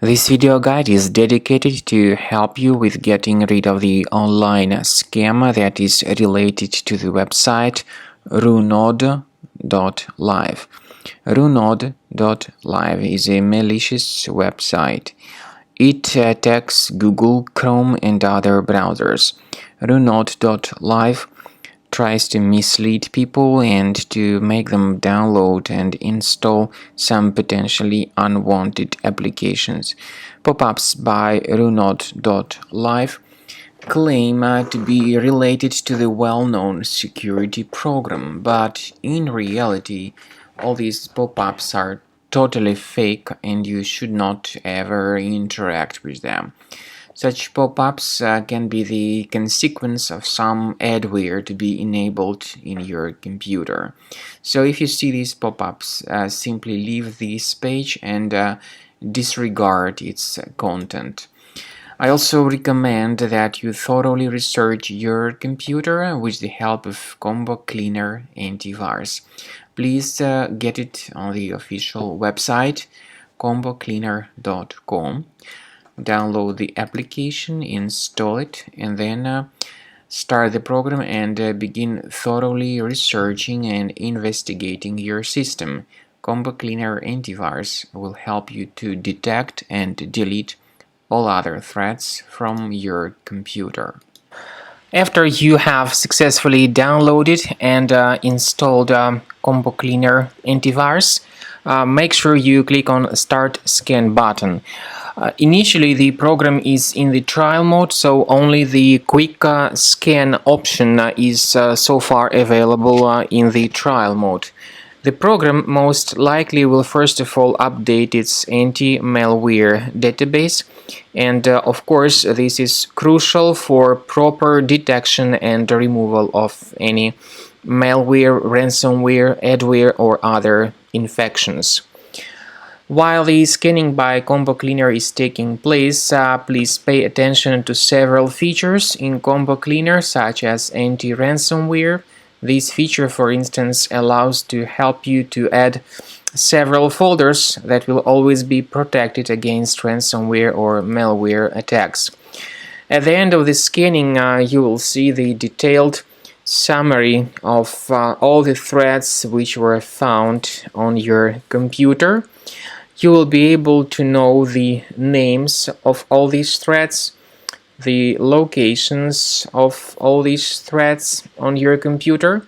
This video guide is dedicated to help you with getting rid of the online scam that is related to the website Runod.live. Runod.live is a malicious website. It attacks Google, Chrome, and other browsers. Runod.live tries to mislead people and to make them download and install some potentially unwanted applications. Pop-ups by Runod.live claim to be related to the well-known security program, but in reality, all these pop-ups are totally fake and you should not ever interact with them. Such pop-ups can be the consequence of some adware to be enabled in your computer. So if you see these pop-ups, simply leave this page and disregard its content. I also recommend that you thoroughly research your computer with the help of Combo Cleaner Antivirus. Please get it on the official website combocleaner.com. Download the application, install it, and then start the program and begin thoroughly researching and investigating your system. Combo Cleaner Antivirus will help you to detect and delete all other threats from your computer. After you have successfully downloaded and installed Combo Cleaner Antivirus, make sure you click on Start Scan button. Initially, the program is in the trial mode, so only the quick scan option is so far available in the trial mode. The program most likely will first of all update its anti-malware database, and of course this is crucial for proper detection and removal of any malware, ransomware, adware, or other infections. While the scanning by Combo Cleaner is taking place, please pay attention to several features in Combo Cleaner, such as anti-ransomware. This feature, for instance, allows to help you to add several folders that will always be protected against ransomware or malware attacks. At the end of the scanning, you will see the detailed summary of all the threats which were found on your computer. You will be able to know the names of all these threats, the locations of all these threats on your computer,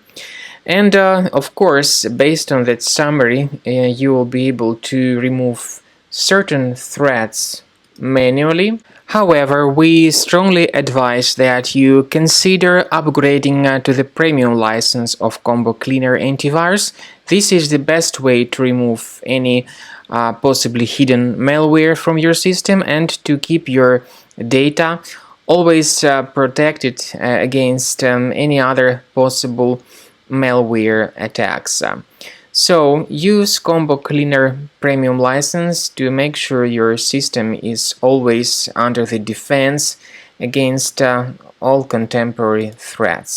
and of course, based on that summary, you will be able to remove certain threats manually. However, we strongly advise that you consider upgrading to the premium license of Combo Cleaner Antivirus. This is the best way to remove any possibly hidden malware from your system and to keep your data always protected against any other possible malware attacks. So use Combo Cleaner Premium license to make sure your system is always under the defense against all contemporary threats.